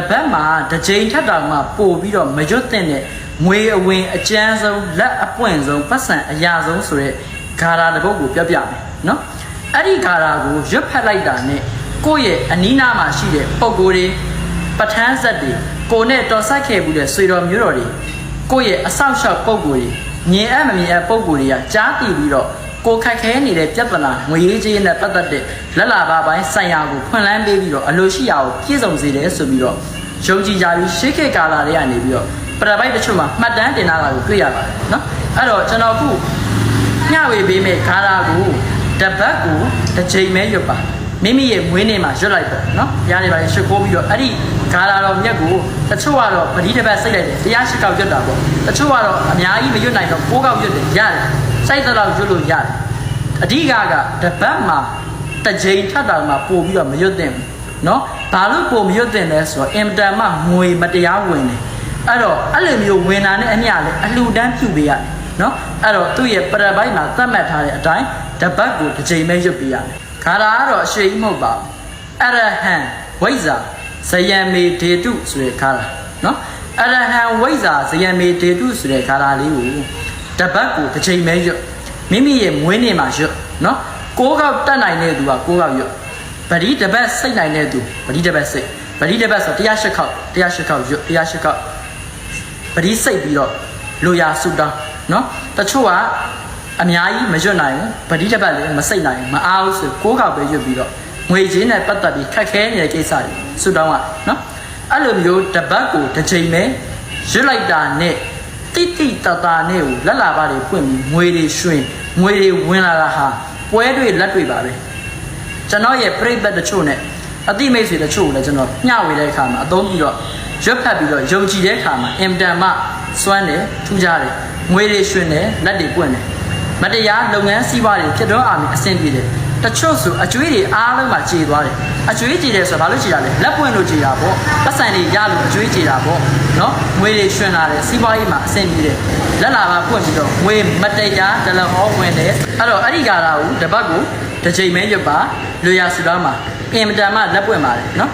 ပတ်မှာတစ်ချိန်ထပ်တောင်မှပို့ပြီးတော့မရွတ်တဲ့နဲ့ငွေအဝင်အကျန်းဆုံးလက်အပွင့်ဆုံးပတ်စံအရာဆုံးဆိုတဲ့ဂါရာတစ်ပုဒ်ကိုပြပြမယ်နော်အဲ့ဒီဂါရာကိုရွတ်ဖက်လိုက်တာနဲ့ကိုယ့်ရဲ့အနီးနားမှာရှိတဲ့ပုံကိုယ်တွေပဋ္ဌာန်းဆက်တွေကိုနဲ့တော်ဆက်ခဲ့မှုတဲ့ဆွေတော်မျိုးတော်တွေကိုယ့်ရဲ့အဆောက်အအုံပုံကိုယ်တွေမြင်အပ်မမြင်အပ်ပုံကိုယ်တွေကကြားသိပြီးတော့ကိုခက်ခဲနေတဲ့ပြဿနာငွေရေးကြေးနဲ့ပတ်သက်တဲ့လက်လာပါပိုင်းဆိုင်ရာကိုဖွင့်လန်းပေးပြီးတော့အလိုရှိရာကိုပြည့်စုံစေတယ်ဆိုပြီးတော့ယုံကြည်ကြပြီးရှေးခေတ်ကာလတွေကနေပြီးတော့ပရပိုက်တချို့မှာမှတ်တမ်းတင်တာကိုတွေ့ရပါတယ်နော်အဲ့တော့ကျွန်တော်အခုမျှဝေပေးမယ့်ဂါရာကိုတပတ်ကိုတစ်ချိန်ပဲရွတ်ပါမိမိရဲ့မွေးနေ့မှာရွတ်လိုက်ပေါ့နော်ဘုရားတွေပါရှစ်ခိုးပြီးတော့အဲ့ဒီဂါရာတော်မြတ်ကိုတချို့ကတော့ပတိတပတ်စိတ်လိုက်တယ်တရားရှိကောက်ရွတ်တာပေါ့တချို့ကတော့အများကြီးမရွတ်နိုင်တော့ကိုးကောက်ရွတ်တယ်ရတယ်စိုက်တဲ့လောက်ရွတ်လို့ရတယ်အဓိကတပတ်မှာတစ်ချိန်ထပ်တောင်မှပို့ပြီးတော့မရွတ်သင့်ဘူးနော်ဘာလို့ပို့မရွတ်သင့်လဲဆိုတော့အင်တန်မှငွေမတရားဝင်တယ်အဲ့တော့အဲ့လိုမျိုးဝင်တာနဲ့အမျှလေအလှူဒန်းပြုပေးရတယ်နော်အဲ့တော့သူ့ရဲ့ပရပိုက်မှာသတ်မှတ်ထားတဲ့အတိုင်းတပတ်ကိုတစ်ချိန်ပဲရွတ်ပေးရတယ်ခါရာကတော့အရှိန်မဟုတ်ပါဘူးအရဟံဝိဇ္ဇာဇယံမေဒေတုဆိုတဲ့ခါရာနော်အရဟံဝိဇ္ဇာဇယံမေဒေတုဆိုတဲ့ခါရာလေးကိုတပတ်ကိုတစ်ချိန်ပဲရွတ်မိမိရဲ့မွေးနေ့မှာရွတ်နော်ကိုးကောက်တတ်နိုင်တဲ့သူကကိုးကောက်ရွတ်ပရိတပတ်စိတ်နိုင်တဲ့သူပရိတပတ်စိတ်ပရိတပတ်ဆို108ခေါက်ရွတ်108ခေါက်ပရိစိတ်ပြီးတော့လိုရာဆုတောင်းနော်တချို့ကအများကြီးမရွတ်နိုင်ဘူးပရိတပတ်လည်းမစိတ်နိုင်ဘူးမအားဘူးဆိုကိုးကောက်ပဲရွတ်ပြီးတော့ငွေချင်းနဲ့ပတ်သက်ပြီးခက်ခဲနေတဲ့ကိစ္စတွေဆုတောင်းရနော်အဲ့လိုမျိုးတပတ်ကိုတစ်ချိန်ပဲရွတ်လိုက်တာနဲ့တိတိတတာနဲ့ကိုလက်လာပါတွေပွင့်ပြီးငွေတွေရွှင်ငွေတွေဝင်လာတာဟာပွဲတွေလက်တွေပါပဲကျွန်တော်ရဲ့ပြိဿတချို့နဲ့အတိမိတ်ဆွေတချို့ကိုလည်းကျွန်တော်မျှဝေတဲ့အခါမှာအသုံးပြီးတော့ရွတ်ဖတ်ပြီးတော့ယုံကြည်တဲ့အခါမှာအင်တန်မှစွမ်းတယ်ထူးခြားတယ်ငွေတွေရွှင်တယ်လက်တွေပွင့်တယ်မတရားလုပ်ငန်းစီးပွားတွေဖြစ်တော့အားအဆင်ပြေတယ်တချို့ဆိုအကျွေးတွေအားလုံးမှာကြေသွားတယ်အကျွေးကြေတယ်ဆိုတာဘာလို့ကြေတာလဲလက်ပွင့်လို့ကြေတာပေါ့ပတ်စံတွေရလို့အကျွေးကြေတာပေါ့နော်ငွေတွေရွှင်လာတယ်စီးပွားရေးမှာအဆင်ပြေတယ်လက်လာပါပွင့်ပြီးတော့ငွေမတရားဒလဟောဝင်တယ်အဲ့တော့အဲ့ဒီကာလာကိုတပတ်ကိုတစ်ချိန်မဲရွတ်ပါလူရဆူတောင်းမှာအင်မတန်မှလက်ပွင့်ပါတယ်နော်